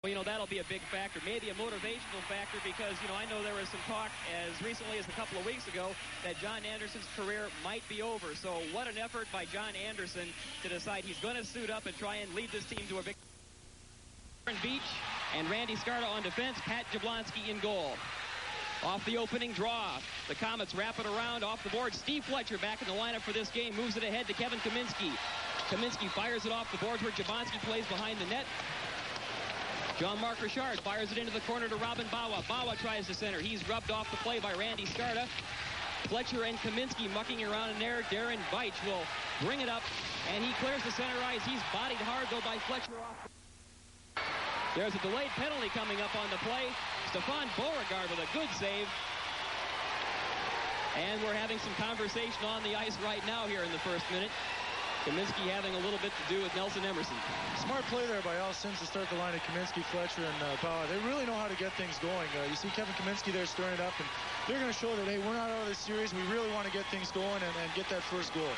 Well, you know, that'll be a big factor, maybe a motivational factor, because, you know, I know there was some talk as recently as a couple of weeks ago that John Anderson's career might be over. So what an effort by John Anderson to decide he's going to suit up and try and lead this team to a victory. Beach and Randy Scarta on defense, Pat Jablonski in goal. Off the opening draw, the Komets wrap it around off the board. Steve Fletcher back in the lineup for this game, moves it ahead to Kevin Kaminsky. Kaminsky fires it off the boards where Jablonski plays behind the net. Jean-Marc Richard fires it into the corner to Robin Bawa. Bawa tries to center. He's rubbed off the play by Randy Scarta. Fletcher and Kaminsky mucking around in there. Darren Veitch will bring it up, and he clears the center ice. He's bodied hard, though, by Fletcher off. There's a delayed penalty coming up on the play. Stefan Beauregard with a good save. And we're having some conversation on the ice right now here in the first minute. Kaminsky having a little bit to do with Nelson Emerson. Smart play there by Al Sims to start the line of Kaminsky, Fletcher, and Bauer. They really know how to get things going. You see Kevin Kaminsky there stirring it up, and they're going to show that, hey, we're not out of this series. We really want to get things going and get that first goal.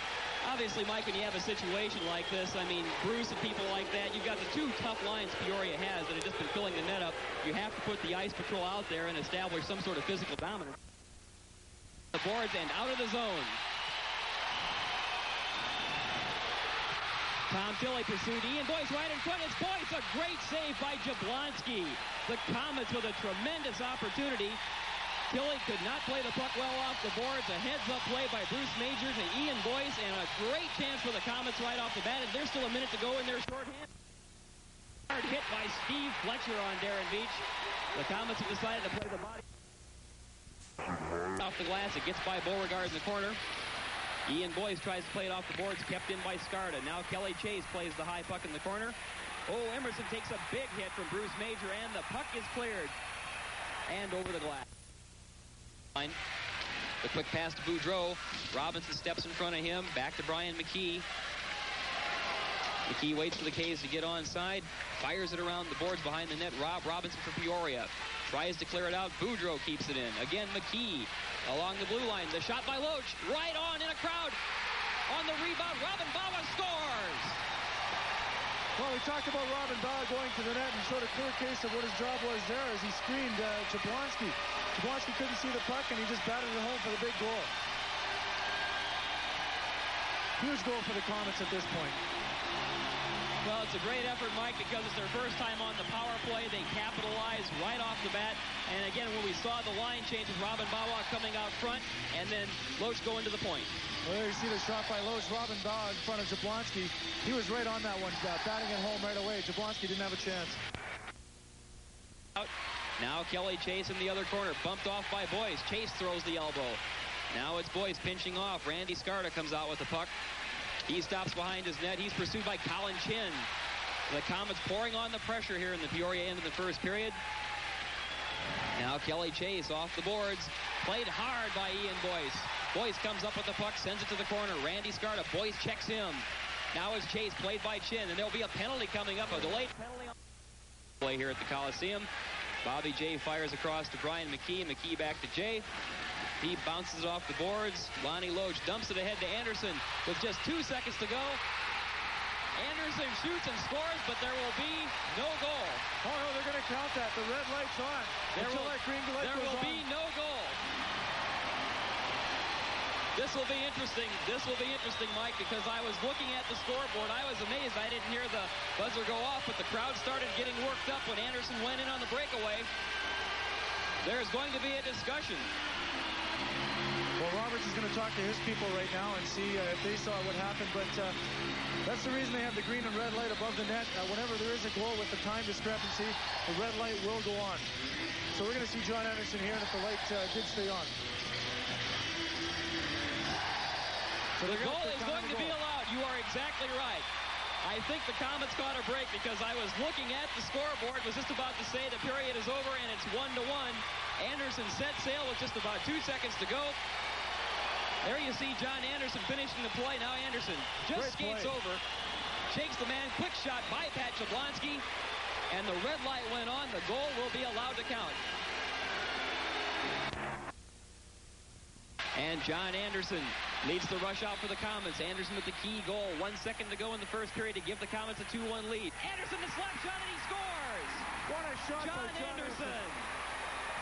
Obviously, Mike, when you have a situation like this, I mean, Bruce and people like that, you've got the two tough lines Peoria has that have just been filling the net up. You have to put the ice patrol out there and establish some sort of physical dominance. The boards and out of the zone. Tom Tilley pursued Ian Boyce right in front. It's Boyce, a great save by Jablonski. The Komets with a tremendous opportunity. Tilley could not play the puck well off the boards. A heads-up play by Bruce Majors and Ian Boyce, and a great chance for the Komets right off the bat. And there's still a minute to go in their shorthand. Hard hit by Steve Fletcher on Darren Veitch. The Komets have decided to play the body off the glass. It gets by Beauregard in the corner. Ian Boyce tries to play it off the boards, kept in by Scarta. Now Kelly Chase plays the high puck in the corner. Oh, Emerson takes a big hit from Bruce Major, and the puck is cleared. And over the glass. The quick pass to Boudreau. Robinson steps in front of him. Back to Brian McKee. McKee waits for the K's to get onside. Fires it around the boards behind the net. Robinson for Peoria. Tries to clear it out. Boudreau keeps it in. Again, McKee along the blue line. The shot by Loach. Right on in a crowd. On the rebound, Robin Bawa scores! Well, we talked about Robin Bawa going to the net and showed a clear case of what his job was there as he screened Jablonski. Jablonski couldn't see the puck, and he just batted it home for the big goal. Huge goal for the Komets at this point. Well, it's a great effort, Mike, because it's their first time on the power play. They capitalize right off the bat. And again, when we saw the line change with Robin Bawa coming out front, and then Loach going to the point. Well, there you see the shot by Loach. Robin Bawa in front of Jablonski. He was right on that one, batting it home right away. Jablonski didn't have a chance. Now Kelly Chase in the other corner, bumped off by Boyce. Chase throws the elbow. Now it's Boyce pinching off. Randy Scarta comes out with the puck. He stops behind his net. He's pursued by Colin Chin. The Komets pouring on the pressure here in the Peoria end of the first period. Now Kelly Chase off the boards. Played hard by Ian Boyce. Boyce comes up with the puck, sends it to the corner. Randy Scarta. Boyce checks him. Now it's Chase, played by Chin. And there'll be a penalty coming up, a delayed penalty on play here at the Coliseum. Bobby J fires across to Brian McKee. McKee back to Jay. He bounces it off the boards. Lonnie Loach dumps it ahead to Anderson with just 2 seconds to go. Anderson shoots and scores, but there will be no goal. Oh, no, they're going to count that. The red light's on. There will be no goal. This will be interesting. This will be interesting, Mike, because I was looking at the scoreboard. I was amazed. I didn't hear the buzzer go off, but the crowd started getting worked up when Anderson went in on the breakaway. There's going to be a discussion. Well, Roberts is going to talk to his people right now and see if they saw what happened, but that's the reason they have the green and red light above the net. Whenever there is a goal with the time discrepancy, the red light will go on. So we're going to see John Anderson here, and if the light did stay on. So the goal is going to be allowed. You are exactly right. I think the Komets caught a break because I was looking at the scoreboard, was just about to say the period is over, and it's 1-1. Anderson set sail with just about 2 seconds to go. There you see John Anderson finishing the play. Now Anderson just skates over, shakes the man, quick shot by Pat Jablonski, and the red light went on. The goal will be allowed to count. And John Anderson leads the rush out for the Komets. Anderson with the key goal. 1 second to go in the first period to give the Komets a 2-1 lead. Anderson, the slap shot, and he scores! What a shot John by John Anderson.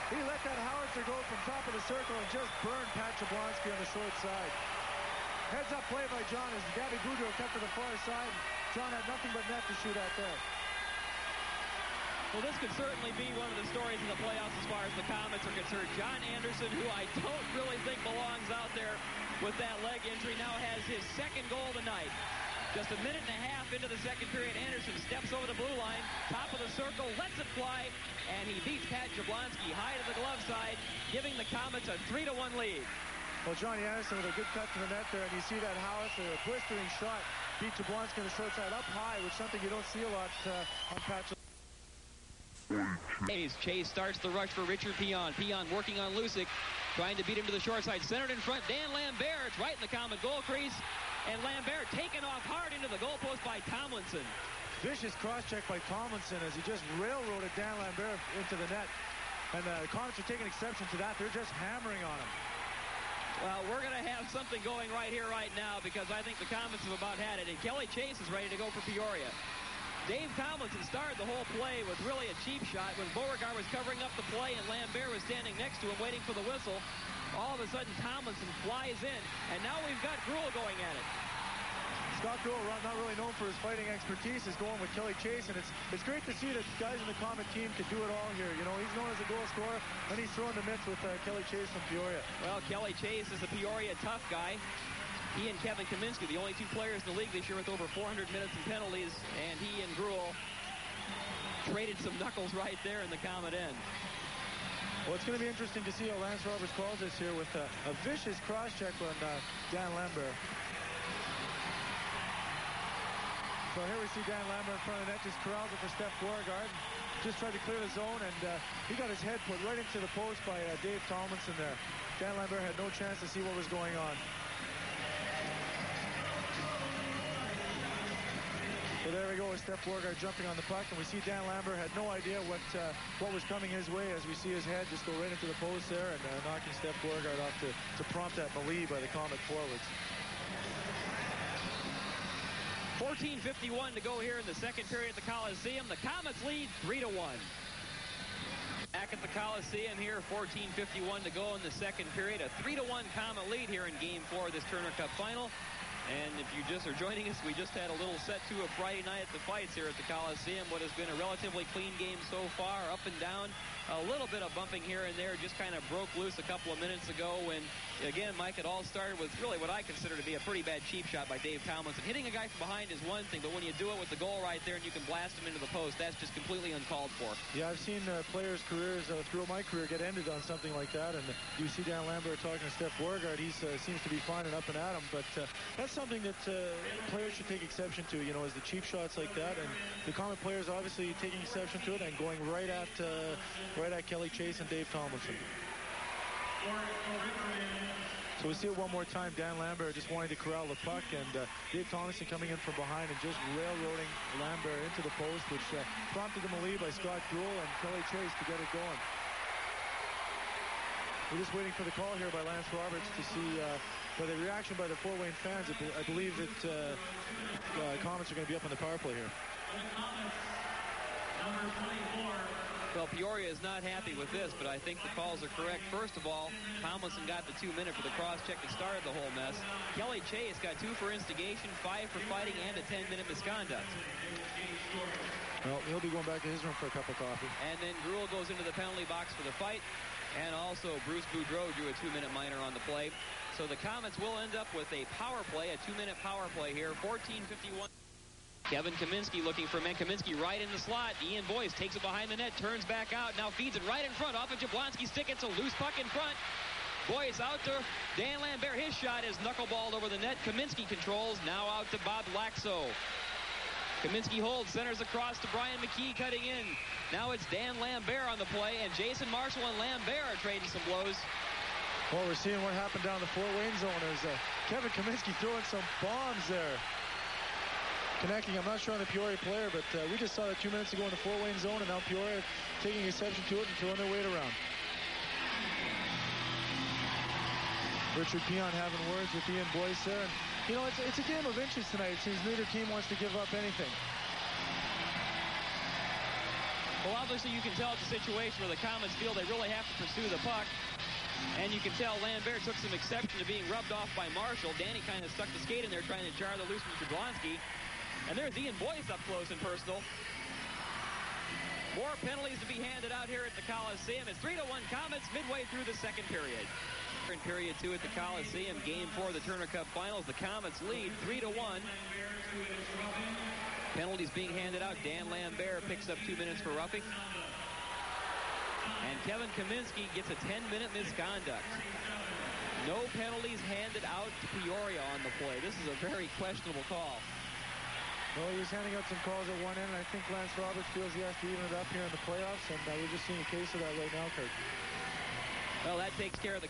He let that howitzer go from top of the circle and just burned Pat Jablonski on the short side. Heads up play by John as Gabby Boudreau kept to the far side. John had nothing but net to shoot at there. Well, this could certainly be one of the stories in the playoffs as far as the Komets are concerned. John Anderson, who I don't really think belongs out there with that leg injury, now has his second goal tonight. Just a minute and a half into the second period, Anderson steps over the blue line, top of the circle, lets it fly, and he beats Pat Jablonski high to the glove side, giving the Komets a 3-1 lead. Well, Johnny Anderson with a good cut to the net there, and you see that howitzer, a blistering shot, beat Jablonski on the short side up high, which is something you don't see a lot on Pat Jablonski. Chase starts the rush for Richard Pion. Pion working on Lucic, trying to beat him to the short side. Centered in front, Dan Lambert. It's right in the Comet goal crease. And Lambert taken off hard into the goalpost by Tomlinson. Vicious cross-check by Tomlinson as he just railroaded Dan Lambert into the net. And the Comets are taking exception to that. They're just hammering on him. Well, we're going to have something going right here, right now, because I think the Comets have about had it. And Kelly Chase is ready to go for Peoria. Dave Tomlinson started the whole play with really a cheap shot when Beauregard was covering up the play and Lambert was standing next to him waiting for the whistle. All of a sudden, Tomlinson flies in, and now we've got Gruel going at it. Scott Gruel, not really known for his fighting expertise, is going with Kelly Chase, and it's great to see that guys in the Comet team can do it all here. You know, he's known as a goal scorer, and he's throwing the mitts with Kelly Chase from Peoria. Well, Kelly Chase is a Peoria tough guy. He and Kevin Kaminsky, the only two players in the league this year with over 400 minutes in penalties, and he and Gruel traded some knuckles right there in the Comet end. Well, it's going to be interesting to see how Lance Roberts calls this here with a vicious cross-check on Dan Lambert. So here we see Dan Lambert in front of the net, just corrals it for Steph Beauregard. Just tried to clear the zone, and he got his head put right into the post by Dave Tomlinson there. Dan Lambert had no chance to see what was going on. So there we go with Steph Beauregard jumping on the puck, and we see Dan Lambert had no idea what was coming his way as we see his head just go right into the post there and knocking Steph Beauregard off to prompt that melee by the Comet forwards. 14:51 to go here in the second period at the Coliseum. The Comets lead 3-1. Back at the Coliseum here, 14:51 to go in the second period. A 3-1 Comet lead here in Game 4 of this Turner Cup final. And if you just are joining us, we just had a little set to of Friday night at the fights here at the Coliseum. What has been a relatively clean game so far, up and down. A little bit of bumping here and there, just kind of broke loose a couple of minutes ago when, again, Mike, it all started with really what I consider to be a pretty bad cheap shot by Dave Tomlinson. Hitting a guy from behind is one thing, but when you do it with the goal right there and you can blast him into the post, that's just completely uncalled for. Yeah, I've seen players' careers throughout my career get ended on something like that, and you see Dan Lambert talking to Steph Beauregard. He seems to be fine and up and at him, but that's something that players should take exception to, you know, is the cheap shots like that, and the Comet players obviously taking exception to it and going right at Kelly Chase and Dave Tomlinson. So we see it one more time. Dan Lambert just wanting to corral the puck, and Dave Tomlinson coming in from behind and just railroading Lambert into the post, which prompted the melee by Scott Gruel and Kelly Chase to get it going. We're just waiting for the call here by Lance Roberts to see by the reaction by the Fort Wayne fans. I believe that Comets are going to be up on the power play here. Well, Peoria is not happy with this, but I think the calls are correct. First of all, Tomlinson got the 2-minute for the cross-check that started the whole mess. Kelly Chase got 2 for instigation, 5 for fighting, and a 10-minute misconduct. Well, he'll be going back to his room for a cup of coffee. And then Gruel goes into the penalty box for the fight. And also, Bruce Boudreau drew a 2-minute minor on the play. So the Comets will end up with a power play, a 2-minute power play here, 14:51. Kevin Kaminsky looking for men. Kaminsky right in the slot. Ian Boyce takes it behind the net, turns back out, now feeds it right in front. Off of Jablonski's stick, it's a loose puck in front. Boyce out to Dan Lambert. His shot is knuckleballed over the net. Kaminsky controls, now out to Bob Laxo. Kaminsky holds, centers across to Brian McKee cutting in. Now it's Dan Lambert on the play, and Jason Marshall and Lambert are trading some blows. Well, we're seeing what happened down the Fort Wayne zone as Kevin Kaminsky throwing some bombs there. Connecting, I'm not sure on the Peoria player, but we just saw that 2 minutes ago in the Fort Wayne zone, and now Peoria taking exception to it and throwing their weight around. Richard Pion having words with Ian Boyce there, and you know, it's a game of inches tonight. It seems neither team wants to give up anything. Well, obviously you can tell it's a situation where the Komets feel they really have to pursue the puck. And you can tell Lambert took some exception to being rubbed off by Marshall. Danny kind of stuck the skate in there trying to jar the loose from Jablonski. And there's Ian Boyce up close and personal. More penalties to be handed out here at the Coliseum. It's 3-1 Komets midway through the second period. In period 2 at the Coliseum, game 4 of the Turner Cup Finals, the Komets lead 3-1. Penalties being handed out. Dan Lambert picks up 2 minutes for roughing. And Kevin Kaminsky gets a 10-minute misconduct. No penalties handed out to Peoria on the play. This is a very questionable call. Well, he was handing out some calls at one end, and I think Lance Roberts feels he has to even it up here in the playoffs, and we're just seeing a case of that right now, Kurt. Well, that takes care of the...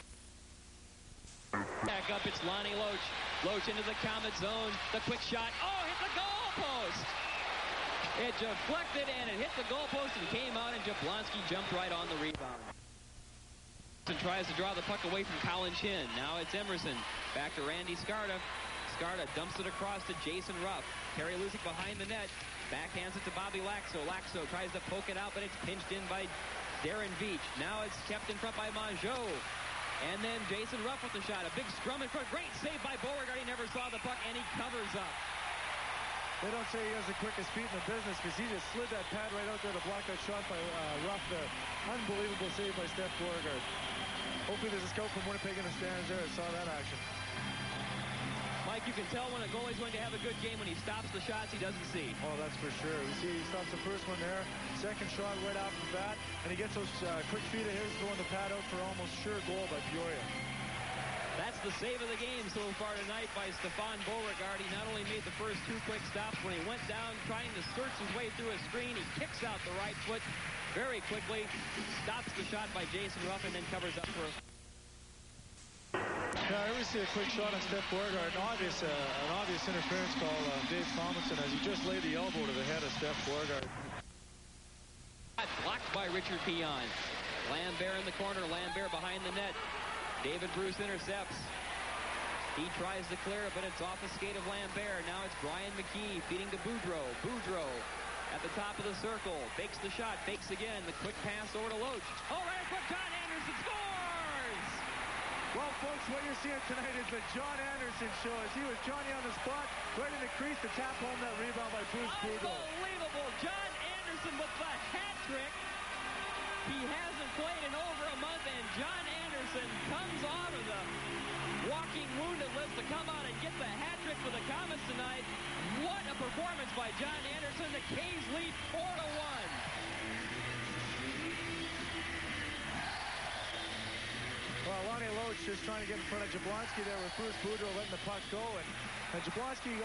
Back up, it's Lonnie Loach. Loach into the Comet zone. The quick shot. Oh, hit the goal post! It deflected, and it hit the goalpost and came out, and Jablonski jumped right on the rebound. And tries to draw the puck away from Colin Chin. Now it's Emerson. Back to Randy Scarda. Scarda dumps it across to Jason Ruff. Terry Lusick behind the net. Backhands it to Bobby Laxo. Laxo tries to poke it out, but it's pinched in by Darren Veach. Now it's kept in front by Mongeau. And then Jason Ruff with the shot. A big scrum in front. Great save by Beauregard. He never saw the puck, and he covers up. They don't say he has the quickest feet in the business because he just slid that pad right out there to block that shot by Ruff there. Unbelievable save by Steph Beauregard. Hopefully there's a scout from Winnipeg in the stands there that saw that action. Mike, you can tell when a goalie's going to have a good game when he stops the shots he doesn't see. Oh, that's for sure. We see he stops the first one there, second shot right off the bat, and he gets those quick feet of his throwing the pad out for almost sure goal by Peoria. That's the save of the game so far tonight by Stefan Beauregard. He not only made the first 2 quick stops, when he went down trying to search his way through a screen, he kicks out the right foot very quickly, stops the shot by Jason Ruff, and then covers up for us. Yeah, I always see a quick shot on Steph Beauregard. An obvious interference call on Dave Tomlinson as he just laid the elbow to the head of Steph Beauregard. Blocked by Richard Peon. Lambert in the corner, Lambert behind the net. David Bruce intercepts. He tries to clear it, but it's off the skate of Lambert. Now it's Brian McKee feeding to Boudreau. Boudreau at the top of the circle. Fakes the shot, fakes again. The quick pass over to Loach. Oh, right foot, John Anderson scores! Well, folks, what you're seeing tonight is the John Anderson show as he was Johnny on the spot, right in the crease to tap home that rebound by Bruce Boudreau. Unbelievable! John Anderson with the hat trick. He hasn't played in over a month, and John Anderson comes out of the walking wounded list to come out and get the hat trick for the Komets tonight. What a performance by John Anderson. The K's lead 4-1. Well, Lonnie Loach just trying to get in front of Jablonski there with Bruce Boudreau letting the puck go. And Jablonski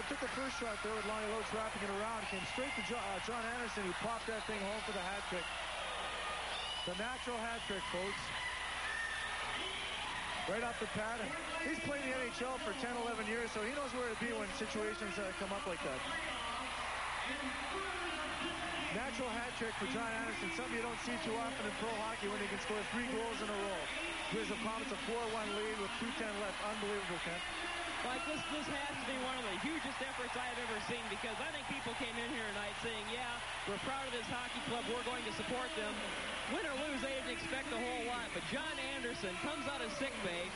took the first shot there with Lonnie Loach wrapping it around. Came straight to John Anderson, who popped that thing home for the hat trick. The natural hat trick, folks. Right off the pad. He's played in the NHL for 10, 11 years, so he knows where to be when situations come up like that. Natural hat trick for John Anderson, something you don't see too often in pro hockey when he can score 3 goals in a row. Here's the Komets a 4-1 lead with 2:10 left. Unbelievable, Ken. Like this has to be one of the hugest efforts I've ever seen, because I think people came in here tonight saying, yeah, we're proud of this hockey club, we're going to support them. Win or lose, they didn't expect a whole lot, but John Anderson comes out of sick bay,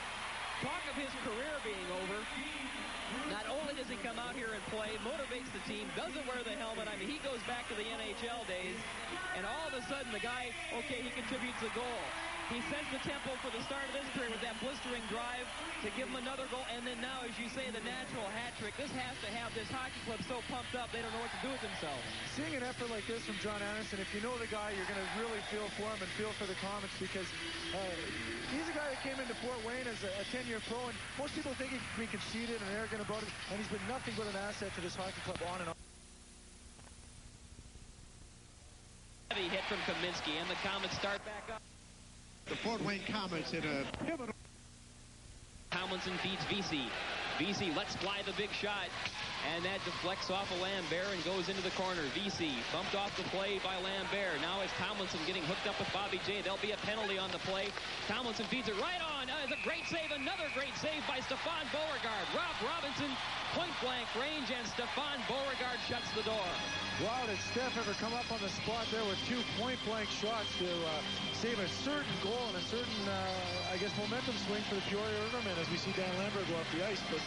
talk of his career being over. Not only does he come out here and play, motivates the team, doesn't wear the helmet. I mean, he goes back to the NHL days, and all of a sudden the guy, okay, he contributes a goal. He sets the tempo for the start of this period with that blistering drive to give him another goal. And then now, as you say, the natural hat trick. This has to have this hockey club so pumped up they don't know what to do with themselves. Seeing an effort like this from John Anderson, if you know the guy, you're going to really feel for him and feel for the Komets, because he's a guy that came into Fort Wayne as a 10-year pro, and most people think he can be conceited and arrogant about it, and he's been nothing but an asset to this hockey club on and on. Heavy hit from Kaminsky, and the Komets start back up. The Fort Wayne Komets in a pivotal. Tomlinson feeds VC. VC lets fly the big shot, and that deflects off of Lambert and goes into the corner. VC bumped off the play by Lambert. Now it's Tomlinson. Tomlinson getting hooked up with Bobby J. There'll be a penalty on the play. Tomlinson feeds it right on. It's a great save. Another great save by Stefan Beauregard. Rob Robinson, point-blank range, and Stefan Beauregard shuts the door. Wow, did Steph ever come up on the spot there with 2 point-blank shots to save a certain goal and a certain, I guess, momentum swing for the Peoria Rivermen as we see Dan Lambert go off the ice. But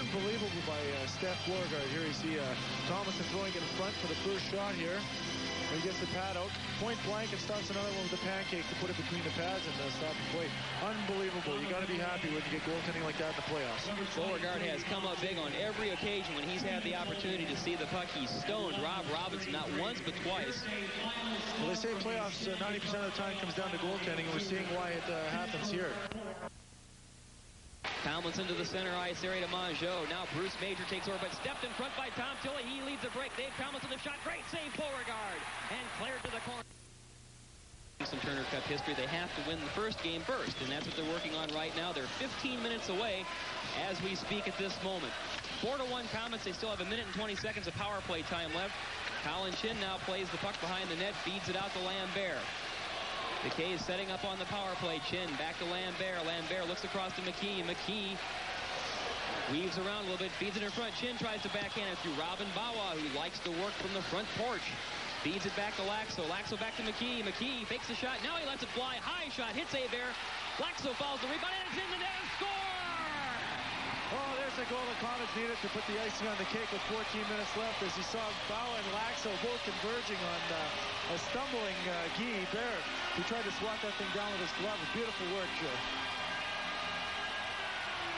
unbelievable by Steph Beauregard. Here you see Tomlinson throwing in front for the first shot here. He gets the pad out, point blank, and starts another one with the pancake to put it between the pads and stop the play. Unbelievable. You got to be happy when you get goaltending like that in the playoffs. Beauregard has come up big on every occasion when he's had the opportunity to see the puck. He's stoned Rob Robinson not once but twice. Well, they say playoffs 90% of the time comes down to goaltending, and we're seeing why it happens here. Tomlinson to the center ice area to Mongeau. Now Bruce Major takes over, but stepped in front by Tom Tilley. He leads the break. Dave Tomlinson, the shot. Great save, Beauregard. And cleared to the corner. Some Turner Cup history. They have to win the first game first, and that's what they're working on right now. They're 15 minutes away as we speak at this moment. 4-1 Komets. They still have 1 minute and 20 seconds of power play time left. Colin Chin now plays the puck behind the net, feeds it out to Lambert. The K's setting up on the power play. Chin back to Lambert. Lambert looks across to McKee. McKee weaves around a little bit, feeds it in front. Chin tries to backhand it through Robin Bawa, who likes to work from the front porch. Feeds it back to Laxo. Laxo back to McKee. McKee fakes the shot. Now he lets it fly. High shot. Hits Hebert. Laxo follows the rebound, and it's in the net. Score! Oh, there's a goal the Komets needed to put the icing on the cake with 14 minutes left as you saw Bawa and Laxo both converging on a stumbling Guy Hebert, who tried to swat that thing down with his glove. Beautiful work, Joe.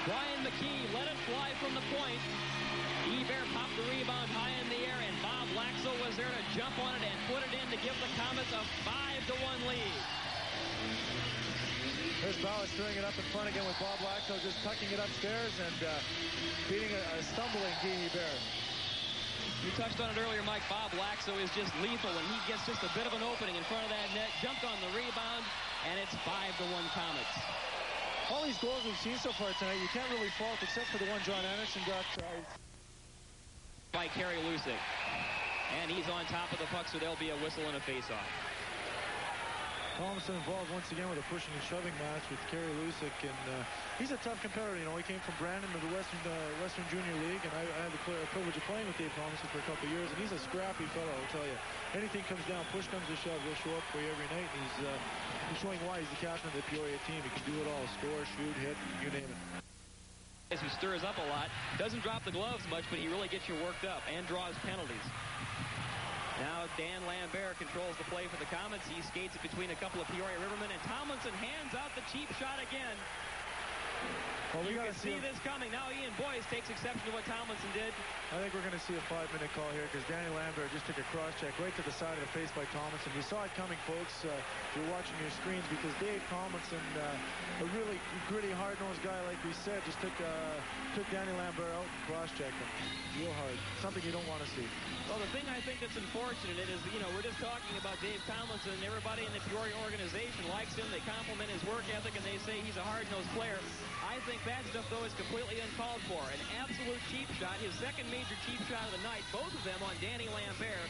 Brian McKee let it fly from the point. Hebert popped the rebound high in the air, and Bob Laxo was there to jump on it and put it in to give the Komets a 5-1 lead. There's Bawa throwing it up in front again with Bob Laxo just tucking it upstairs and beating a stumbling Guy Hebert. You touched on it earlier, Mike. Bob Laxo is just lethal, and he gets just a bit of an opening in front of that net. Jumped on the rebound, and it's 5-1 Komets. All these goals we've seen so far tonight, you can't really fault except for the one John Anderson got. By Kerry Lusick. And he's on top of the puck, so there'll be a whistle and a face-off. Tomlinson involved once again with a pushing and shoving match with Kerry Lusick, and he's a tough competitor. You know, he came from Brandon to the Western Junior League, and I had the privilege of playing with Dave Tomlinson for a couple of years, and he's a scrappy fellow, I'll tell you. Anything comes down, push comes to shove, he'll show up for you every night, and he's showing why he's the captain of the Peoria team. He can do it all, score, shoot, hit, you name it. Who stirs up a lot, doesn't drop the gloves much, but he really gets you worked up and draws penalties. Now Dan Lambert controls the play for the Komets. He skates it between a couple of Peoria Rivermen, and Tomlinson hands out the cheap shot again. Well, we you got can see this coming. Now Ian Boyce takes exception to what Tomlinson did. I think we're going to see a 5-minute call here because Danny Lambert just took a cross-check right to the side of the face by Tomlinson. You saw it coming, folks. You're watching your screens because Dave Tomlinson, a really gritty, hard-nosed guy, like we said, just took Danny Lambert out and cross-checked him real hard. Something you don't want to see. Well, the thing I think that's unfortunate is, you know, we're just talking about Dave Tomlinson. Everybody in the Peoria organization likes him. They compliment his work ethic, and they say he's a hard-nosed player. I think that stuff, though, is completely uncalled for. An absolute cheap shot, his second major cheap shot of the night, both of them on Danny Lambert.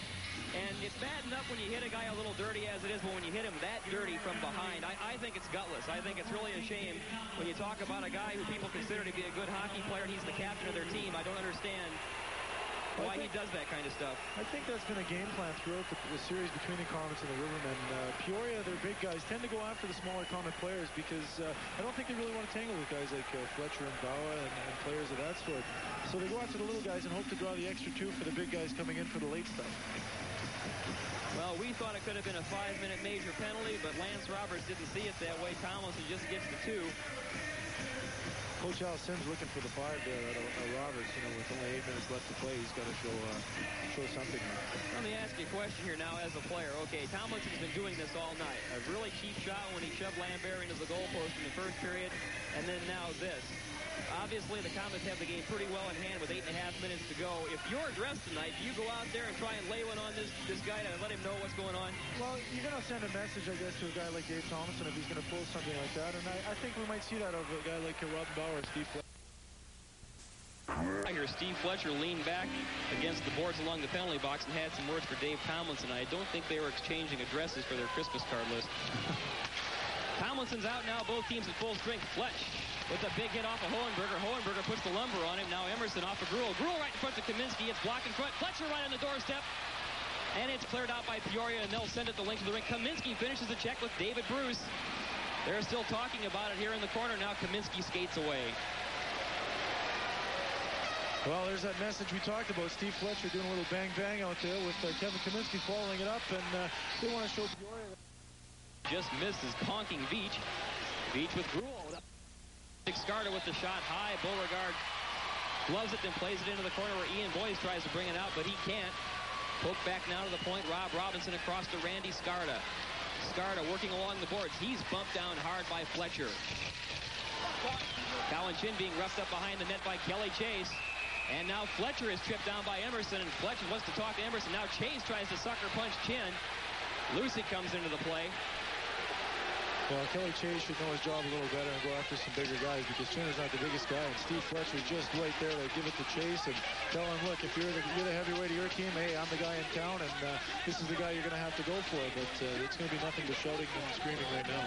And it's bad enough when you hit a guy a little dirty as it is, but when you hit him that dirty from behind, I think it's gutless. I think it's really a shame when you talk about a guy who people consider to be a good hockey player. He's the captain of their team. I don't understand why he does that kind of stuff. I think that's been a game plan throughout the series between the Komets and the Rivermen. Peoria, their big guys, tend to go after the smaller Komet players because I don't think they really want to tangle with guys like Fletcher and Bawa and players of that sort. So they go after the little guys and hope to draw the extra 2 for the big guys coming in for the late stuff. Well, we thought it could have been a 5-minute major penalty, but Lance Roberts didn't see it that way. Tomlinson just gets the 2. Coach Al Sims looking for the 5 there at Roberts. You know, with only 8 minutes left to play, he's got to show something. Let me ask you a question here now as a player. Okay, Tomlinson's been doing this all night. A really cheap shot when he shoved Lambert into the goalpost in the first period, and then now this. Obviously, the Komets have the game pretty well in hand with 8.5 minutes to go. If you're dressed tonight, do you go out there and try and lay one on this guy to let him know what's going on? Well, you're going to send a message, I guess, to a guy like Dave Tomlinson if he's going to pull something like that. And I think we might see that of a guy like Robin Bauer or Steve Fletcher. here, Steve Fletcher leaned back against the boards along the penalty box and had some words for Dave Tomlinson. I don't think they were exchanging addresses for their Christmas card list. Tomlinson's out now, both teams at full strength. Fletch with a big hit off of Hohenberger. Hohenberger puts the lumber on him. Now Emerson off of Gruhl. Gruhl right in front of Kaminsky. It's blocked in front. Fletcher right on the doorstep. And it's cleared out by Peoria, and they'll send it the length of the ring. Kaminsky finishes the check with David Bruce. They're still talking about it here in the corner. Now Kaminsky skates away. Well, there's that message we talked about. Steve Fletcher doing a little bang-bang out there with Kevin Kaminsky following it up, and they want to show Peoria. Just misses conking Veach. Veach with Gruhl. Skarda with the shot high. Beauregard gloves it, then plays it into the corner where Ian Boyce tries to bring it out, but he can't. Poke back now to the point. Rob Robinson across to Randy Skarda. Skarda working along the boards. He's bumped down hard by Fletcher. Colin Chin being roughed up behind the net by Kelly Chase. And now Fletcher is tripped down by Emerson, and Fletcher wants to talk to Emerson. Now Chase tries to sucker punch Chin. Lucy comes into the play. Well, Kelly Chase should know his job a little better and go after some bigger guys, because Chin is not the biggest guy, and Steve Fletcher's just right there to give it to Chase and tell him, look, if you're the heavyweight of your team, hey, I'm the guy in town, and this is the guy you're going to have to go for. But it's going to be nothing but shouting and screaming right now.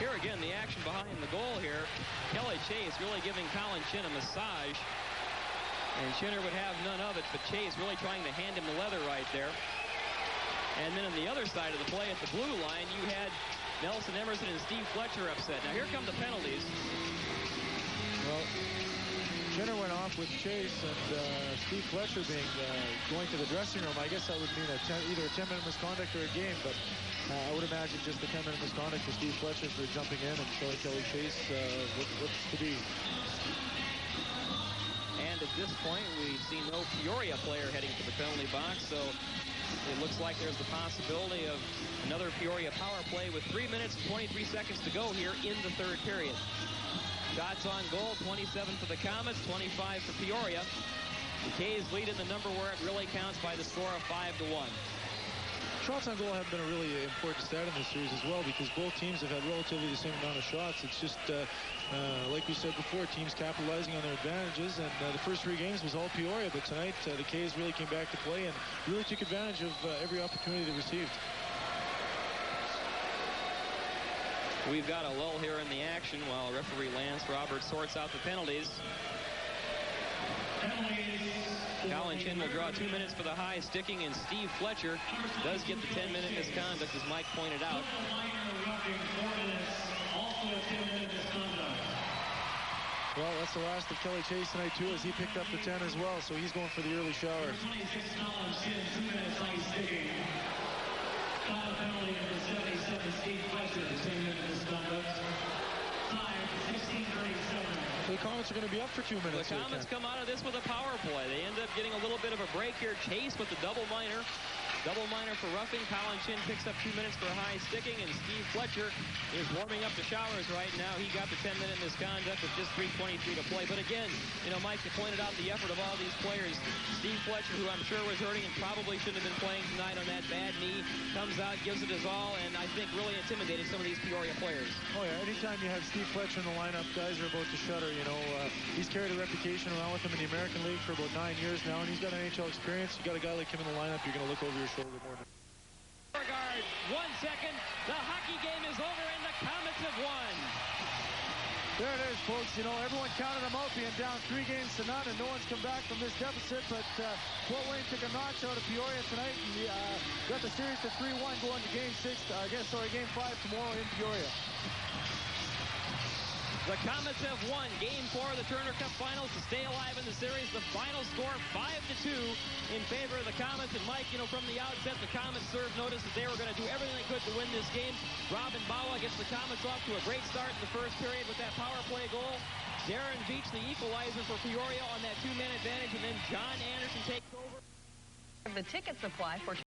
Here again, the action behind the goal here. Kelly Chase really giving Colin Chin a massage. And Chinner would have none of it, but Chase really trying to hand him the leather right there. And then on the other side of the play at the blue line, you had Nelson Emerson and Steve Fletcher upset. Now here come the penalties. Well, Chinner went off with Chase, and Steve Fletcher being going to the dressing room. I guess that would mean either a 10-minute misconduct or a game, but I would imagine just a 10-minute misconduct for Steve Fletcher for jumping in and showing Kelly Chase what's to be. And at this point, we see no Peoria player heading to the penalty box, so it looks like there's the possibility of another Peoria power play with 3 minutes and 23 seconds to go here in the third period. Shots on goal, 27 for the Komets, 25 for Peoria. The K's lead in the number where it really counts by the score of 5-1. Shots on goal have been a really important stat in this series as well, because both teams have had relatively the same amount of shots. It's just, like we said before, teams capitalizing on their advantages, and the first 3 games was all Peoria, but tonight the K's really came back to play and really took advantage of every opportunity they received. We've got a lull here in the action while referee Lance Roberts sorts out the penalties. Colin Chin will draw 2 minutes for the high sticking, and Steve Fletcher does get the 10-minute misconduct, as Mike pointed out. Well, that's the last of Kelly Chase tonight, too, as he picked up the 10 as well, so he's going for the early shower. 26 Colin Chin, 2 minutes high sticking. Final penalty number 77, Steve Fletcher, 10-minute misconduct. Time, 16:37. So the Komets are going to be up for 2 minutes. The Komets come out of this with a power play. They end up getting a little bit of a break here. Chase with the double minor. Double minor for roughing. Colin Chin picks up 2 minutes for high sticking, and Steve Fletcher is warming up the showers right now. He got the 10-minute misconduct with just 3:23 to play. But again, you know, Mike, you pointed out the effort of all these players. Steve Fletcher, who I'm sure was hurting and probably shouldn't have been playing tonight on that bad knee, comes out, gives it his all, and I think really intimidated some of these Peoria players. Oh, yeah. Anytime you have Steve Fletcher in the lineup, guys are about to shudder, you know. He's carried a reputation around with him in the American League for about 9 years now, and he's got NHL experience. You got a guy like him in the lineup, you're going to look over your shoulder more than... Beauregard, 1 second. The hockey game is over, and the Komets have won. There it is, folks. You know, everyone counted them out being down 3 games to none, and no one's come back from this deficit. But Fort Wayne took a notch out of Peoria tonight, and got the series to 3-1 going to Game 5 tomorrow in Peoria. The Komets have won Game 4 of the Turner Cup Finals to stay alive in the series. The final score, 5-2 in favor of the Komets. And Mike, you know, from the outset, the Komets served notice that they were going to do everything they could to win this game. Robin Bawa gets the Komets off to a great start in the first period with that power play goal. Darren Veach, the equalizer for Peoria on that 2-man advantage, and then John Anderson takes over. The ticket supply for